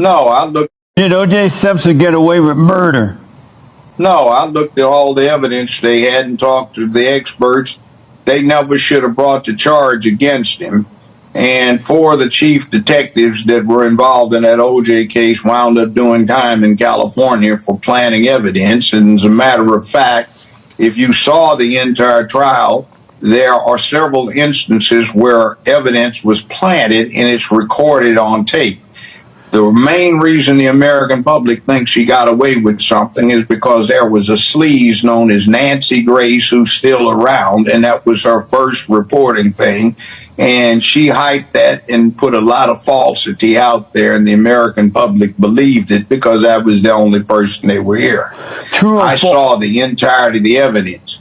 No, I looked. Did O.J. Simpson get away with murder? No, I looked at all the evidence they had and talked to the experts. They never should have brought the charge against him. And 4 of the chief detectives that were involved in that O.J. case wound up doing time in California for planting evidence. And as a matter of fact, if you saw the entire trial, there are several instances where evidence was planted and it's recorded on tape. The main reason the American public thinks she got away with something is because there was a sleaze known as Nancy Grace who's still around, and that was her first reporting thing. And she hyped that and put a lot of falsity out there, and the American public believed it because that was the only person they were here. I saw the entirety of the evidence.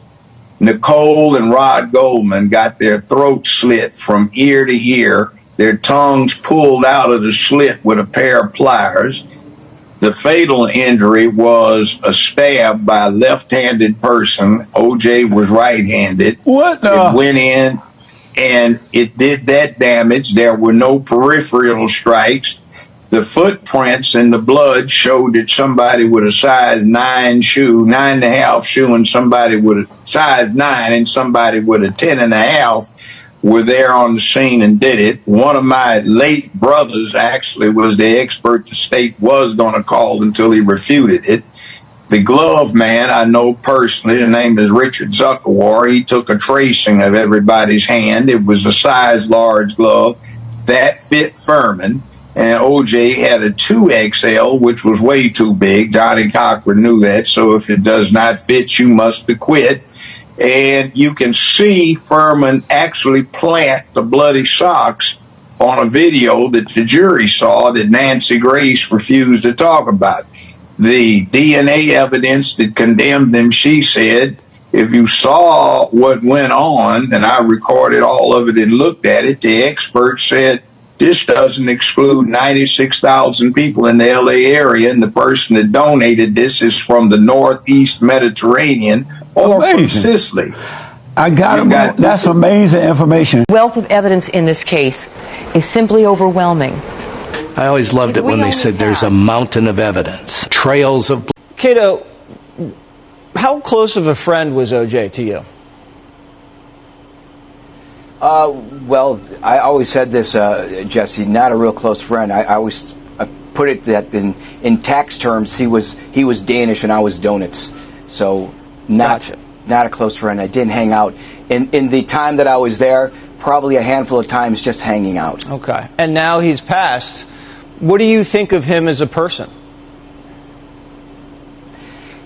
Nicole and Rod Goldman got their throats slit from ear to ear, their tongues pulled out of the slit with a pair of pliers. The fatal injury was a stab by a left-handed person. O.J. was right-handed. What? It went in and it did that damage. There were no peripheral strikes. The footprints in the blood showed that somebody with a size 9 shoe, 9.5 shoe, and somebody with a size 9 and somebody with a 10.5 were there on the scene and did it. One of my late brothers actually was the expert the state was going to call until he refuted it. The glove man I know personally, his name is Richard Zuckerwar. He took a tracing of everybody's hand. It was a size large glove that fit Furman. And O.J. had a 2XL, which was way too big. Johnny Cochran knew that. So if it does not fit, you must acquit. And you can see Furman actually plant the bloody socks on a video that the jury saw that Nancy Grace refused to talk about. The DNA evidence that condemned them, she said, if you saw what went on, and I recorded all of it and looked at it, the expert said, this doesn't exclude 96,000 people in the L.A. area, and the person that donated this is from the Northeast Mediterranean or from Sicily. That's amazing information. The wealth of evidence in this case is simply overwhelming. I always loved it when they said there's a mountain of evidence, trails of... Cato, how close of a friend was O.J. to you? Well, I always said this, Jesse, not a real close friend. I always put it that in tax terms, he was Danish and I was donuts. So not a close friend. I didn't hang out. In the time that I was there, probably a handful of times just hanging out. Okay. And now he's passed. What do you think of him as a person?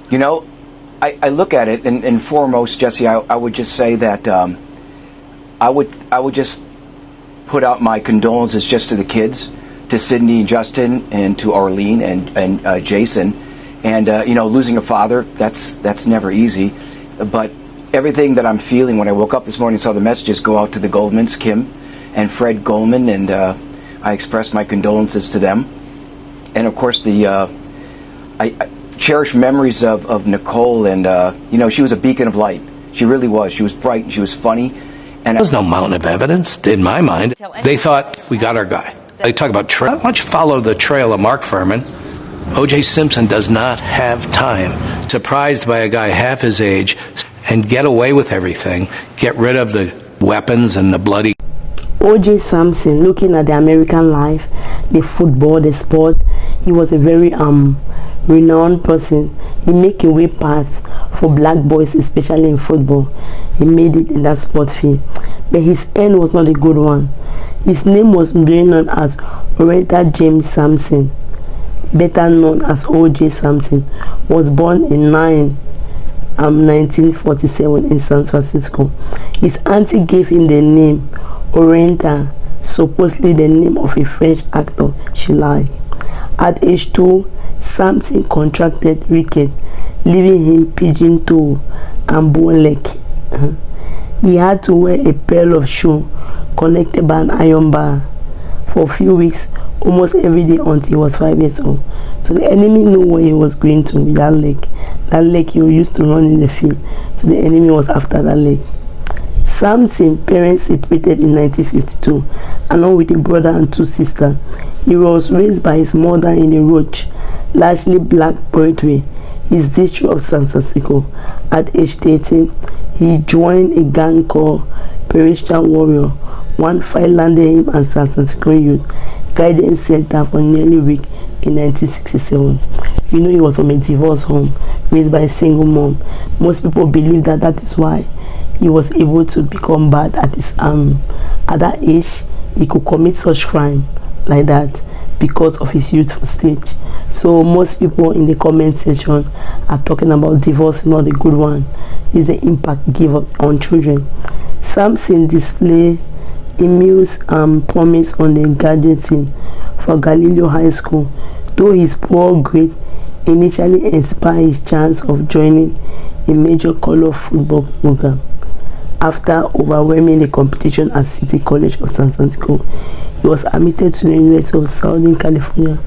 You know, I look at it, and foremost, Jesse, I would just say that I would just put out my condolences just to the kids, to Sydney and Justin, and to Arlene and Jason. And you know, losing a father, that's never easy. But everything that I'm feeling when I woke up this morning and saw the messages go out to the Goldmans, Kim and Fred Goldman, and I expressed my condolences to them. And of course, I cherish memories of Nicole, and you know, she was a beacon of light. She really was. She was bright, and she was funny. And There's no mountain of evidence in my mind. They thought, we got our guy. They talk about trail. Not much follow the trail of Mark Furman. O.J. Simpson does not have time. Surprised by a guy half his age and get away with everything. Get rid of the weapons and the bloody... O.J. Simpson, looking at the American life, the football, the sport, he was a very renowned person. He made a way path for black boys, especially in football. He made it in that sport field. But his end was not a good one. His name was being known as ORENTHAl James Simpson, better known as O.J. Simpson, was born in 1947 in San Francisco. His auntie gave him the name ORENTHAl, supposedly the name of a French actor she liked. At age 2, Simpson contracted rickets, leaving him pigeon-toed and bow-legged. He had to wear a pair of shoes connected by an iron bar for a few weeks, almost every day until he was 5 years old. So the enemy knew where he was going to with that leg. That leg he used to run in the field. So the enemy was after that leg. Simpson's parents separated in 1952, along with a brother and 2 sisters. He was raised by his mother in a roach, largely black Broadway, his district of San Francisco. At age 13, he joined a gang called Perishable Warrior. One fight landed him and San Francisco Youth Guidance Center for nearly a week in 1967. He was from a divorced home, raised by a single mom. Most people believe that is why he was able to become bad at that age. He could commit such crime like that because of his youthful stage. So most people in the comment section are talking about divorce, not a good one. It's the impact it gave on children. Simpson displayed immense promise on the graduate scene for Galileo High School, though his poor grade initially inspired his chance of joining a major color football program. After overwhelming the competition at City College of San Francisco, he was admitted to the University of Southern California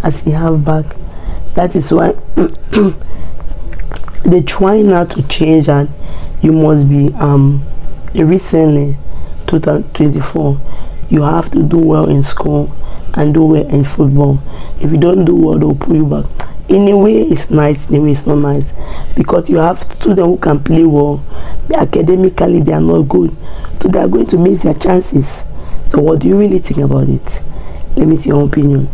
as a halfback. That is why they try now to change that. You must be recently 2024. You have to do well in school and do well in football. If you don't do well, they'll pull you back. In a way it's nice, in a way it's not nice, because you have students who can play well, but academically they are not good, so they are going to miss their chances. So what do you really think about it? Let me see your opinion.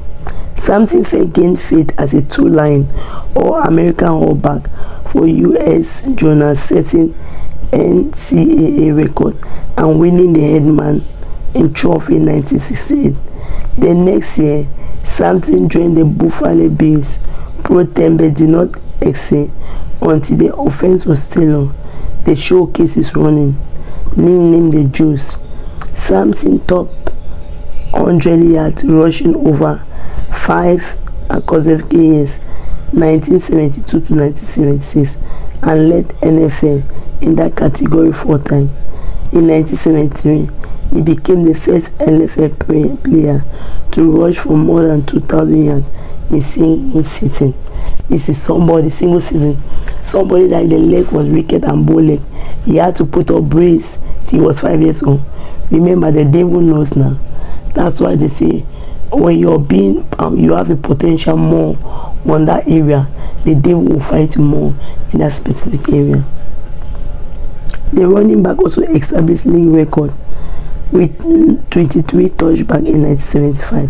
Simpson gained faith as a 2-line or American halfback for U.S. Journal, setting NCAA record and winning the Headman in Trophy in 1968. The next year, Simpson joined the Buffalo Bills. Pro Tempe did not excel until the offense was still on. The showcase is running, nicknamed the Juice. Simpson topped 100 yards rushing over 5 consecutive years, 1972 to 1976, and led NFL in that category 4 times. In 1973, he became the first NFL player to rush for more than 2,000 yards in single season. This is single season. Somebody that the leg was wicked and bow leg. He had to put up brace till he was 5 years old. Remember, the devil knows now. That's why they say when you're being, you have a potential more on that area, the devil will fight you more in that specific area. The running back also established league record with 23 touchbacks in 1975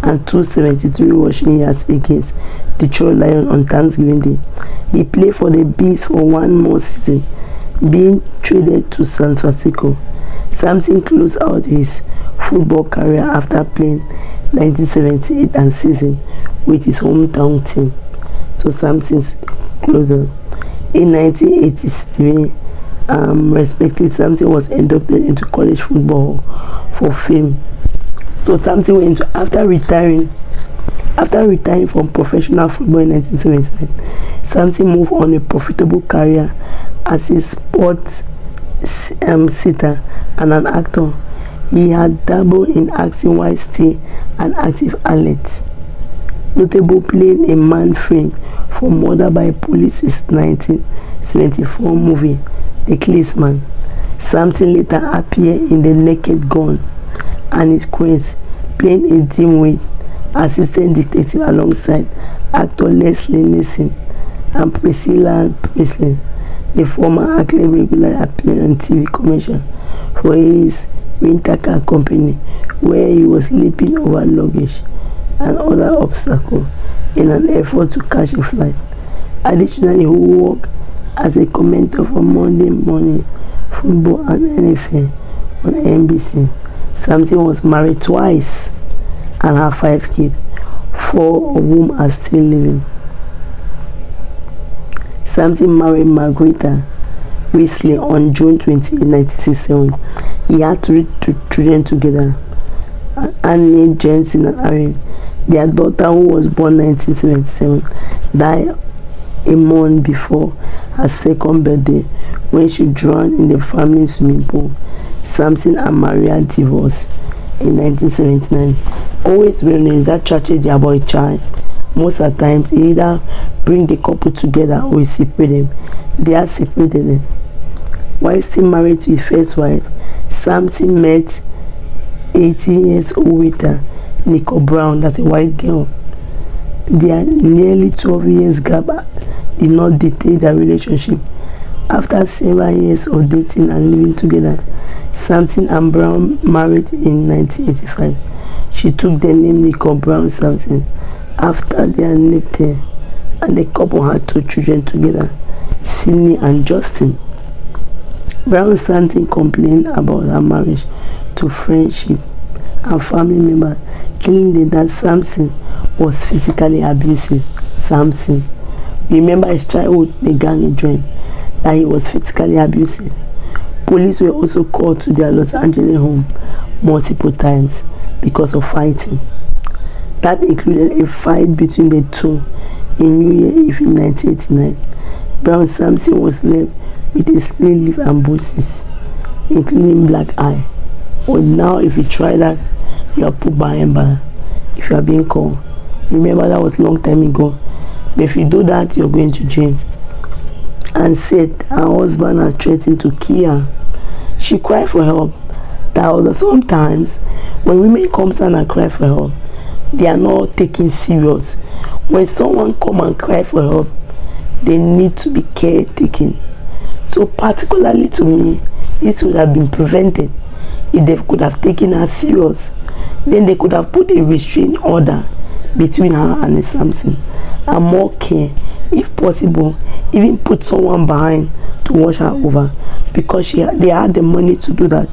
and 273 rushing yards against Detroit Lions on Thanksgiving Day. He played for the Bears for 1 more season, being traded to San Francisco. Simpson closed out his football career after playing 1978 and season with his hometown team. So Simpson's closer. In 1983, respectively, Simpson was inducted into college football for fame. So Simpson went to, after retiring from professional football in 1979, Simpson moved on a profitable career as a sports sitter and an actor. He had dabbled in acting while still an active athlete, notable playing a man framed for murder by police's 1974 movie The Policeman. Simpson later appeared in The Naked Gun and his Quest, playing a dimwit assistant detective alongside actor Leslie Nielsen and Priscilla Presley. The former actor regularly appeared on TV commercials for his rental car company, where he was leaping over luggage and other obstacles in an effort to catch a flight. Additionally, he worked as a commentator for Monday Morning Football and NFL on NBC. Simpson was married twice and had 5 kids, 4 of whom are still living. Simpson married Margarita Weasley on June 20, 1967. He had 3 children together, Annie, Jensen, and Aaron. Their daughter, who was born 1977, died a month before her 2nd birthday when she drowned in the family swimming pool. Simpson and Maria divorced in 1979. Always when there is that tragedy about a child, most of the times either bring the couple together or separate them. They are separated them. While still married to his first wife, Simpson met 18 years old waiter Nicole Brown, that's a white girl. Their nearly 12 years gap did not dictate their relationship. After several years of dating and living together, Simpson and Brown married in 1985. She took the name Nicole Brown Simpson after their native, and the couple had 2 children together, Sydney and Justin. Brown Simpson complained about her marriage to friendship and family members, claiming that Simpson was physically abusive. Simpson remember his childhood, the gang he joined, that he was physically abusive. Police were also called to their Los Angeles home multiple times because of fighting. That included a fight between the two in New Year Eve in 1989. Brown Simpson was left with a slain lip and bruises, including black eye. But now if you try that, you are put behind bar if you are being called. Remember, that was a long time ago. But if you do that, you're going to jail. And said her husband had threatened to kill her. She cried for help. That was sometimes when women come and cry for help, they are not taken serious. When someone come and cry for help, they need to be caretaken. So particularly to me, it would have been prevented if they could have taken her serious. Then they could have put a restraining order between her and the Simpson, and more care, if possible, even put someone behind to watch her over, because they had the money to do that.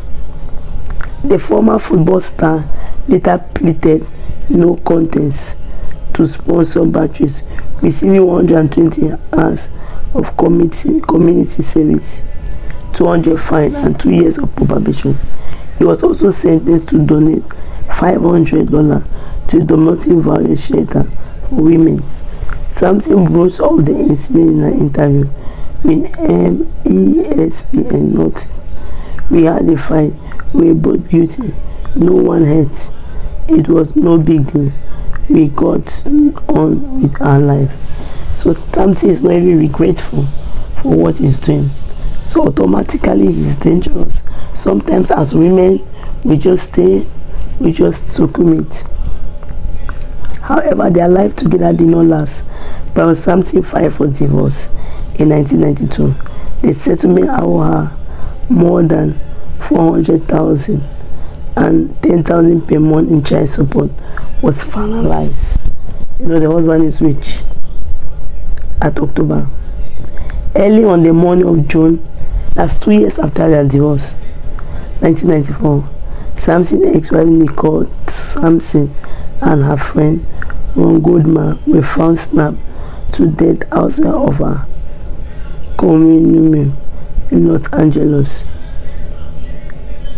The former football star later pleaded no contest to sponsor batteries, receiving 120 hours of community service, 200 fine, and 2 years of probation. He was also sentenced to donate $500 to a domestic violence shelter for women. Simpson broached of the incident in an interview with ESPN, noted, "We had a fight, we were both guilty, no one hurt. It was no big deal. We got on with our life." So Simpson is not even regretful for what he's doing. So automatically he's dangerous. Sometimes as women, we just succumb it. However, their life together did not last. Brown Simpson filed for divorce in 1992. The settlement allowed her more than $400,000 and $10,000 per month in child support was finalized. You know, the husband is rich. At October, early on the morning of June, that's 2 years after their divorce, 1994, Simpson's ex-wife Nicole Simpson and her friend Ron Goldman were found snapped to death outside of her condominium in Los Angeles.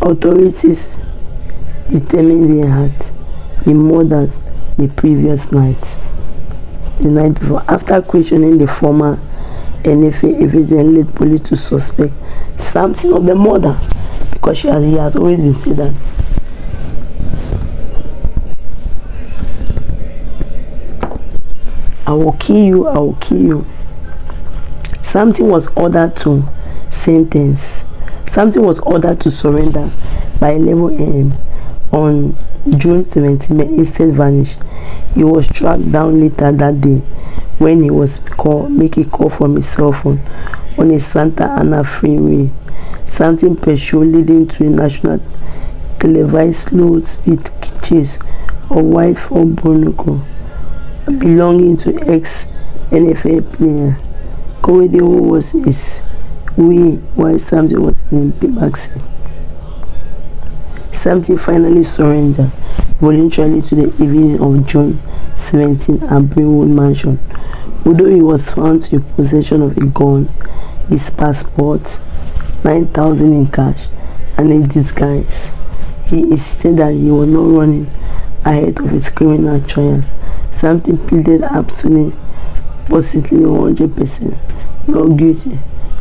Authorities determined they had been murdered the previous night. The night before, after questioning the former NFL agent, led police to suspect Simpson of the murder, because he has always been said that. "I will kill you, I will kill you." Simpson was ordered to surrender by 11 a.m. on June 17, but instead vanished. He was tracked down later that day when he was making a call from his cell phone on a Santa Ana freeway. Something pursued leading to a national televised slow-speed chase of white Ford Bronco belonging to ex-NFL player Corey, who was his way while Simpson was in the backseat. Simpson finally surrendered voluntarily to the evening of June 17 at Brentwood Mansion, although he was found to be in possession of a gun, his passport, $9,000 in cash, and a disguise. He insisted that he was not running ahead of his criminal trials. Simpson pleaded absolutely, positively 100% not guilty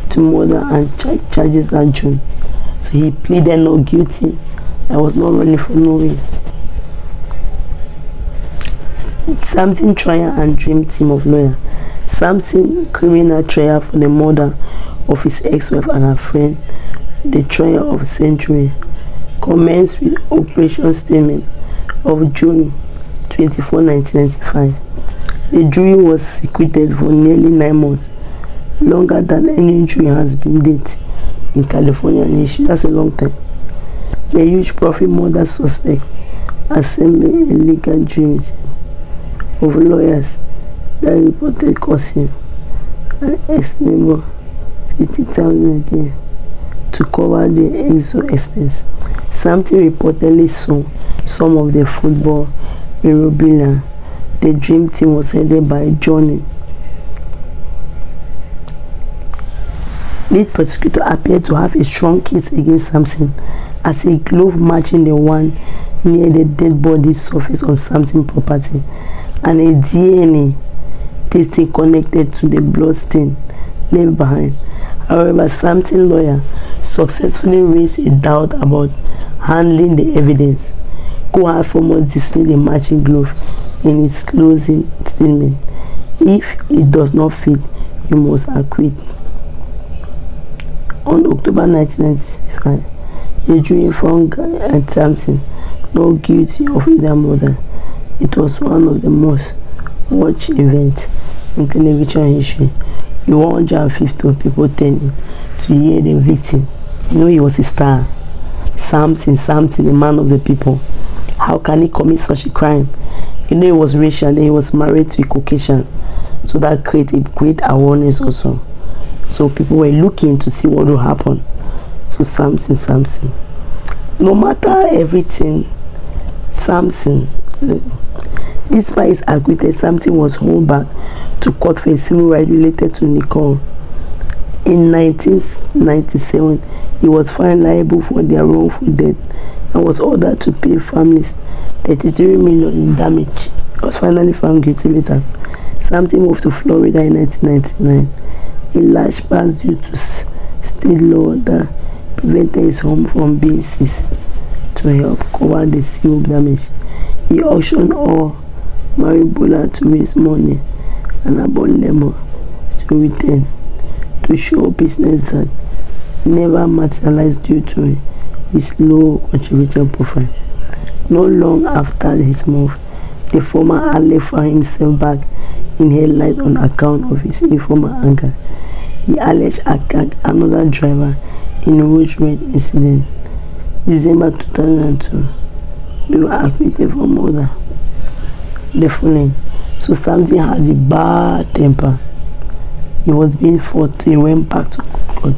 to murder and charges at June. So he pleaded not guilty. I was not running for no way. Simpson trial and dream team of lawyers Simpson criminal trial for the murder of his ex-wife and her friend, the trial of century, commenced with operation statement of June 24, 1995. The jury was secreted for nearly 9 months, longer than any jury has been dated in California in history. That's a long time. The huge profit murder suspect assembled a legal jury of lawyers that reported costing an ex-neighbor $50,000 a day to cover the expense. Simpson reportedly saw some of the football memorabilia. The dream team was headed by Johnny. Lead prosecutor appeared to have a strong case against Simpson as a glove matching the one near the dead body surfaced on Simpson's property and a DNA testing connected to the blood stain left behind. However, Simpson's lawyer successfully raised a doubt about handling the evidence. Cohen Foremost dismissed the matching glove in his closing statement. If it does not fit, you must acquit. On October 1995, the jury found Simpson not guilty of either murder. It was one of the most watched events in television history, with 150 people turning to hear the victim. You know, he was a star. Simpson, the man of the people. How can he commit such a crime? You know, he was racial and he was married to a Caucasian, so that created great awareness also. So people were looking to see what will happen. So Simpson. No matter everything, Simpson, despite his acquittal, Simpson was hauled back to court for a civil right related to Nicole. In 1997, he was found liable for their wrongful death and was ordered to pay families $33 million in damage. He was finally found guilty later. Simpson moved to Florida in 1999, in large part due to state law that prevented his home from being seized. To help cover the civil damage, he auctioned all marijuana to raise money and about labor to return, to show business that never materialized due to his low contribution profile. Not long after his move, the former ally found himself back in headlights on account of his informal anger. He alleged attacked another driver in a road rage incident. December 2002, they were acquitted for murder. The following, so Simpson had a bad temper. He was being fought, so he went back to court.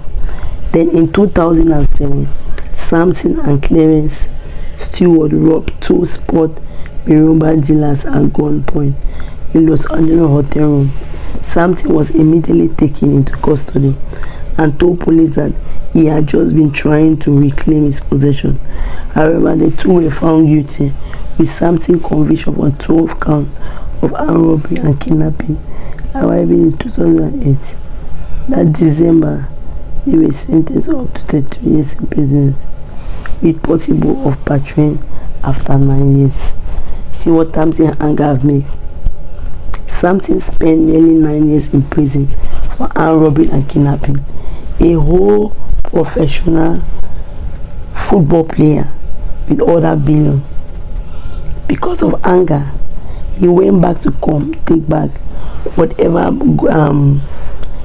Then in 2007, Simpson and Clarence Stewart robbed 2 sport marijuana dealers at gunpoint in Los Angeles hotel room. Simpson was immediately taken into custody and told police that he had just been trying to reclaim his possession. However, the 2 were found guilty, with Simpson conviction on 12 counts of armed robbery and kidnapping, arriving in 2008. That December, they were sentenced up to 32 years in prison, with possible of parole after 9 years. See what Simpson anger have made. Simpson spent nearly 9 years in prison for armed robbery and kidnapping. A whole professional football player with other billions. Because of anger, he went back to take back whatever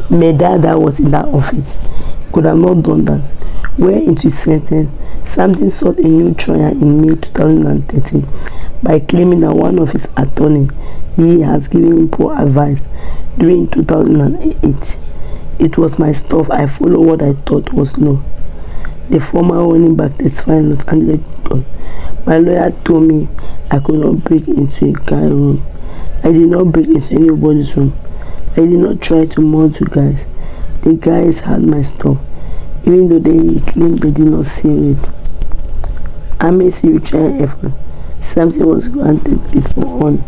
medal that was in that office. He could have not done that. Where into his sentence, Simpson sought a new trial in May 2013 by claiming that one of his attorneys he has given him poor advice during 2008. It was my stuff. I followed what I thought was law. The former running back testified in Los Angeles. My lawyer told me I could not break into a guy's room. I did not break into anybody's room. I did not try to murder guys. The guys had my stuff, even though they claimed they did not seal it. Amidst the trial effort, Simpson was granted before on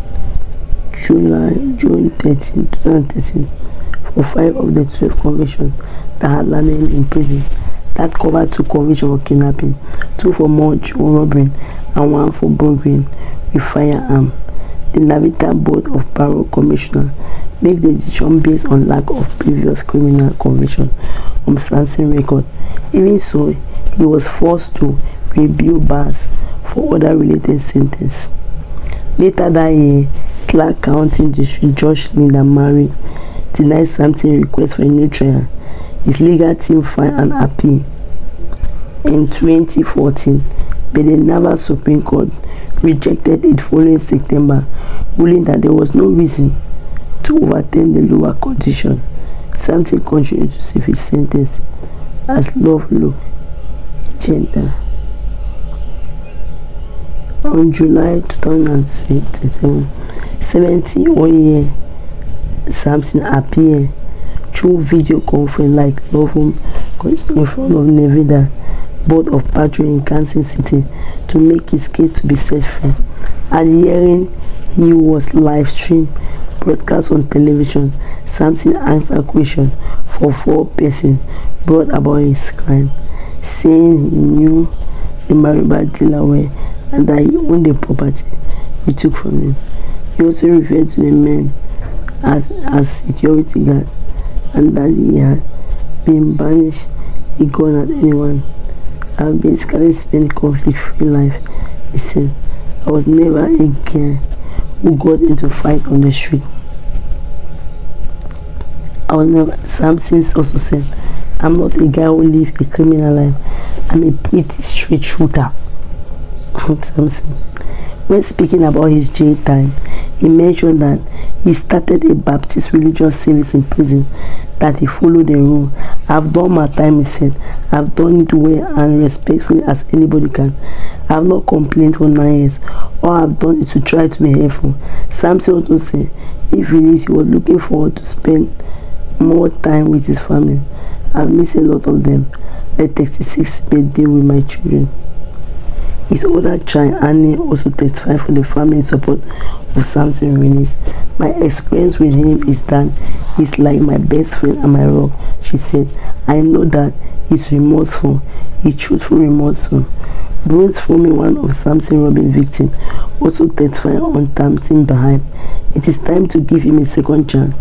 June 13, 2013 for 5 of the 12 convictions that had landed him in prison. That covered 2 convictions for kidnapping, 2 for robbery, and 1 for burglary with firearm. The Navigator Board of Parole Commissioner make the decision based on lack of previous criminal conviction on Simpson's record. Even so, he was forced to review bars for other related sentences. Later that year, Clark County District Judge Linda Murray denied Simpson's request for a new trial. His legal team filed an appeal in 2014, but the Nevada Supreme Court rejected it following September, ruling that there was no reason to overturn the lower court decision. Simpson continued to serve his sentence as Lovelock Gender. On July 2027, 70-year Simpson appeared through video conference like Lovelock in front of Nevada Board of Parole in Kansas City to make his case to be set free. At the hearing, he was live streamed broadcast on television. Simpson answered questions for 4 persons brought about his crime, saying he knew the marijuana dealer well and that he owned the property he took from him. He also referred to the men as security guard and that he had been banished a gun at anyone. I've basically spent a conflict-free life, he said. I was never a guy who got into a fight on the street. Simpson also said, I'm not a guy who lives a criminal life. I'm a pretty straight shooter. Simpson. When speaking about his jail time, he mentioned that he started a Baptist religious service in prison, that he followed the rule. I've done my time, he said. I've done it well and respectfully as anybody can. I've not complained for 9 years. All I've done is to try to be helpful. Simpson also said if released, he was looking forward to spend more time with his family. I've missed a lot of them. The 36th birthday with my children. His older child, Annie, also testified for the family in support of Simpson's release. My experience with him is that he's like my best friend and my rock, she said. I know that he's remorseful. He's truthful, remorseful. Bruce Frommey, one of Simpson's robbing victims, also testified on Simpson Behar. It is time to give him a second chance.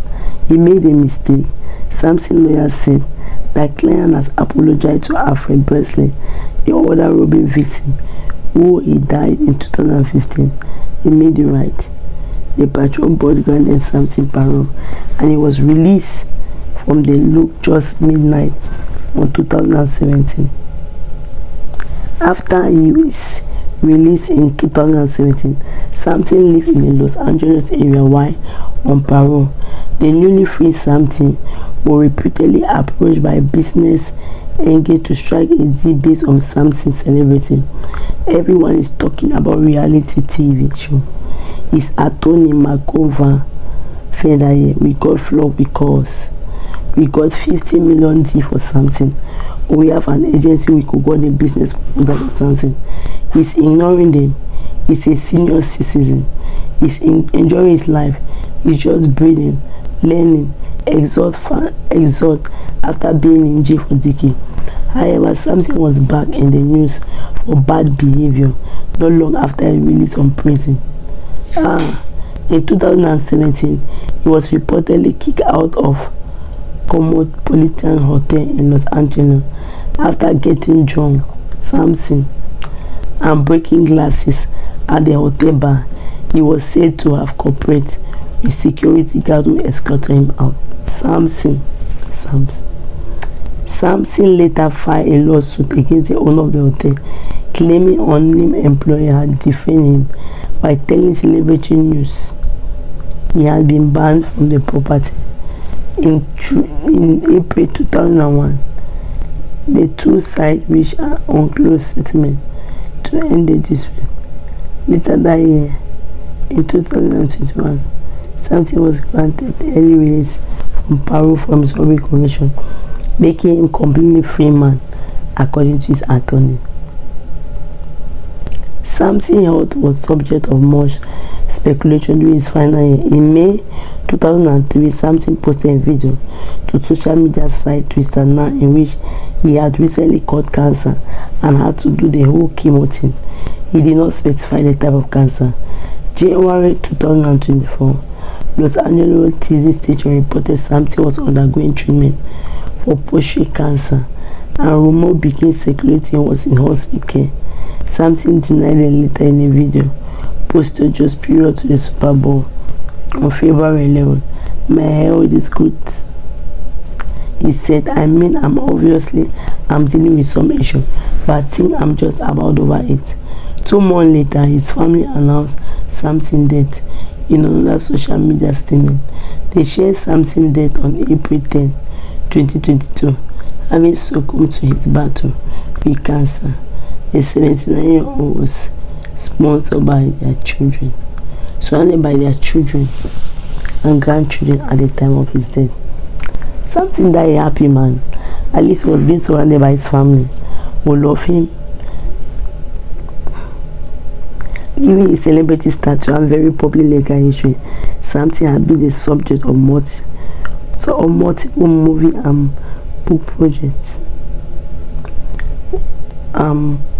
He made a mistake. Simpson's lawyer said that client has apologized to Alfred Bresley, the other robbing victim, who he died in 2015. He made it right. The patrol board granted Simpson parole and he was released from the loop just midnight on 2017. After he was released in 2017, Simpson lived in the Los Angeles area while on parole. The newly freed Simpson was reputedly approached by a business engaged to strike a deal based on Simpson's celebrity. Everyone is talking about reality TV show. His attorney Markova said that we got flogged because we got 50 million deal for Simpson. We have an agency we could get a business proposal for Simpson. He's ignoring them. He's a senior citizen. He's enjoying his life. He's just breathing, learning, exhort after being in jail for decades. However, Simpson was back in the news for bad behavior not long after his release from prison. In 2017, he was reportedly kicked out of Cosmopolitan Hotel in Los Angeles after getting drunk, Simpson, and breaking glasses at the hotel bar. He was said to have cooperated with security guard who escorted him out. Simpson later filed a lawsuit against the owner of the hotel, claiming unnamed employer had defamed him by telling Celebrity News he had been banned from the property. In April 2001, the two sides reached an unclosed settlement to end the dispute. Later that year, in 2021, Simpson was granted early release from parole from his robbery conviction, making him completely free man, according to his attorney. Simpson's health was subject of much speculation during his final year. In May 2003, Simpson posted a video to social media site Twitter Now in which he had recently caught cancer and had to do the whole chemo thing. He did not specify the type of cancer. January 2024, Los Angeles TZ station reported Simpson was undergoing treatment for prostate cancer, and rumor began circulating he was in hospital care. Simpson denied it later in a video posted just prior to the Super Bowl on February 11. "My health is good," he said. "I'm dealing with some issue, but I think I'm just about over it." 2 months later, his family announced Simpson's death in another social media statement. They shared Simpson's death on April 10, 2022, having succumbed to his battle with cancer. The 79-year-old was sponsored by their children, surrounded by their children and grandchildren at the time of his death. Simpson died a happy man. At least he was being surrounded by his family, who love him. Given his celebrity stature and very popular legal history, Simpson had been the subject of multiple movie and book projects.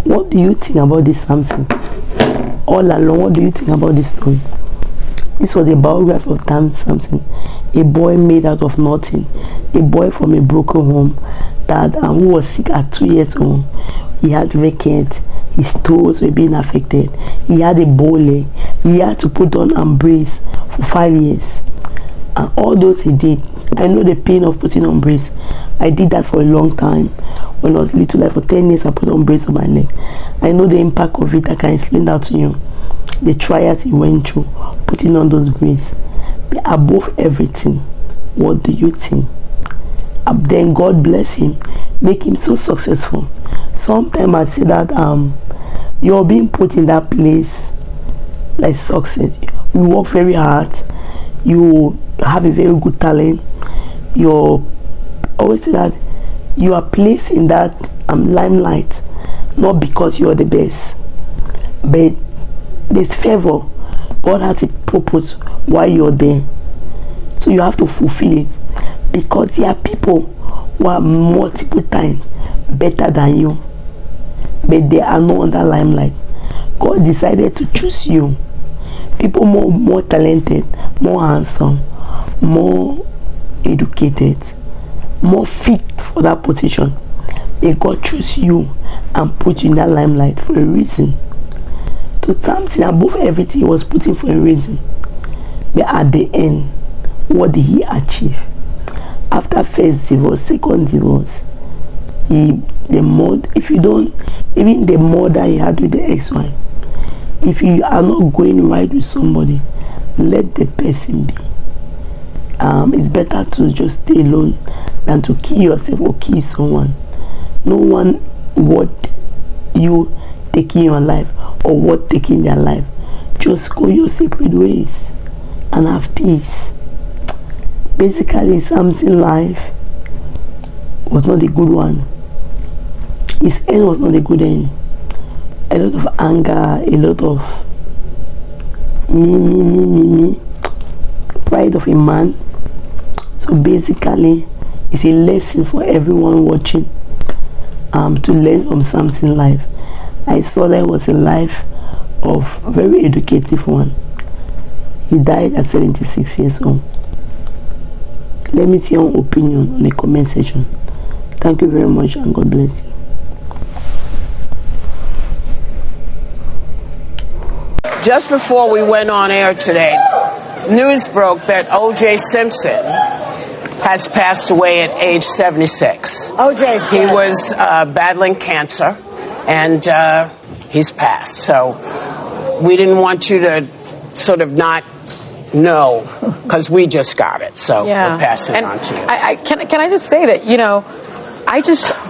What do you think about this Simpson? All along, what do you think about this story? This was a biography of Simpson, a boy made out of nothing, a boy from a broken home who was sick at 2 years old. He had rickets, his toes were being affected, he had a bow leg, he had to put on a brace for 5 years. And all those he did, I know the pain of putting on brace. I did that for a long time. When I was little, like for 10 years, I put on brace on my leg. I know the impact of it. I can explain that to you. The trials he went through, putting on those braces. But above everything, what do you think? Then God bless him, make him so successful. Sometimes I say that you're being put in that place like success. You work very hard. You have a very good talent. You always say that you are placed in that limelight not because you are the best, but there's favor. God has a purpose why you're there, so you have to fulfill it, because there are people who are multiple times better than you, but they are not on that limelight. God decided to choose you. People more talented, more handsome, more educated, more fit for that position. But God chose you and put you in that limelight for a reason. So Simpson, above everything, he was putting for a reason. But at the end, what did he achieve? After first divorce, second divorce, even the murder he had with the ex-wife. If you are not going right with somebody, let the person be. It's better to just stay alone than to kill yourself or kill someone. No one worth you taking your life or worth taking their life. Just go your separate ways and have peace. Basically, Simpson's life was not a good one. His end was not a good end. A lot of anger, a lot of me, pride of a man. So basically, it's a lesson for everyone watching to learn from Simpson's life. I saw that it was a life of very educative one. He died at 76 years old. Let me see your opinion on the comment section. Thank you very much and God bless you. Just before we went on air today, news broke that O.J. Simpson has passed away at age 76. O.J.'s He was battling cancer, and he's passed. So we didn't want you to sort of not know, because we just got it. So we're passing it on to you. Can I just say that,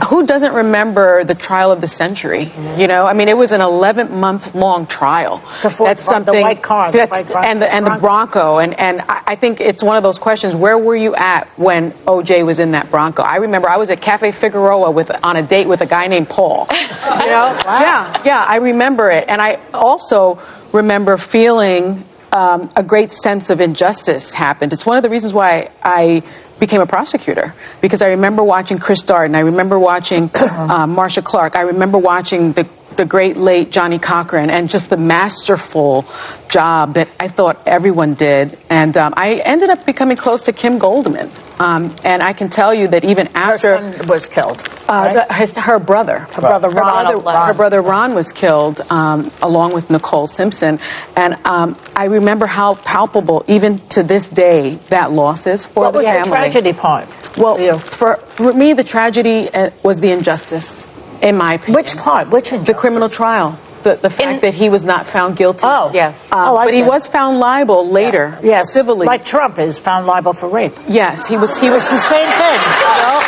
who doesn't remember the trial of the century? I mean, it was an 11-month-long trial. That's something. The white car. And the Bronco. And I think it's one of those questions, where were you at when O.J. was in that Bronco? I remember I was at Cafe Figueroa on a date with a guy named Paul. Wow. Yeah, I remember it. And I also remember feeling a great sense of injustice happened. It's one of the reasons why I became a prosecutor, because I remember watching Chris Darden, I remember watching Marsha Clark, I remember watching the the great late Johnny Cochran and just the masterful job that I thought everyone did. And I ended up becoming close to Kim Goldman. And I can tell you that even after Her son was killed. her brother, her brother Ron was killed, along with Nicole Simpson. And I remember how palpable, even to this day, that loss is for the family. What was the tragedy part? Well, for me, the tragedy was the injustice, in my opinion. Which part? Which injustice? The criminal trial. The fact that he was not found guilty. Oh, yeah. But he was found liable later, yes, civilly. Like Trump is found liable for rape. Yes, he was the same thing. Well,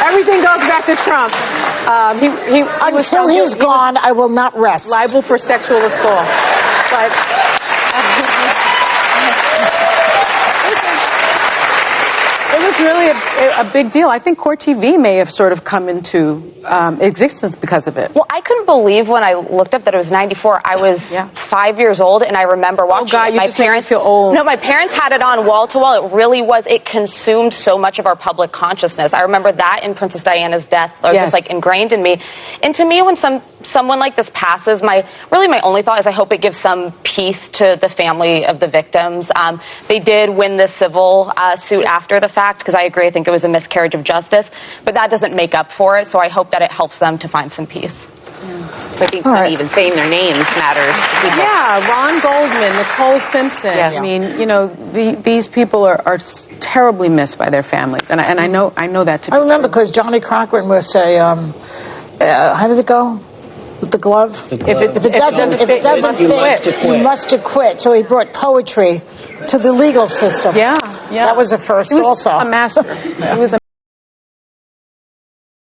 everything goes back to Trump. Until he's gone, I will not rest. Liable for sexual assault. But it was really a big deal. I think Court TV may have sort of come into existence because of it. Well, I couldn't believe when I looked up that it was 94. I was 5 years old, and I remember watching it. My parents feel old. No, my parents had it on wall to wall. It really was. It consumed so much of our public consciousness. I remember that in Princess Diana's death. It was just like ingrained in me. And to me, when someone like this passes, my only thought is I hope it gives some peace to the family of the victims. They did win the civil suit after the fact, because I agree, I think it was a miscarriage of justice, but that doesn't make up for it, so I hope that it helps them to find some peace. I think even saying their names matters. Yeah, Ron Goldman, Nicole Simpson. Yeah. I mean, you know, these people are terribly missed by their families, and I know that to be I remember because Johnny Cochran would say, how did it go? With the glove? If it doesn't fit, you must quit. So he brought poetry to the legal system. Yeah. That was a first he was also. a master. He was a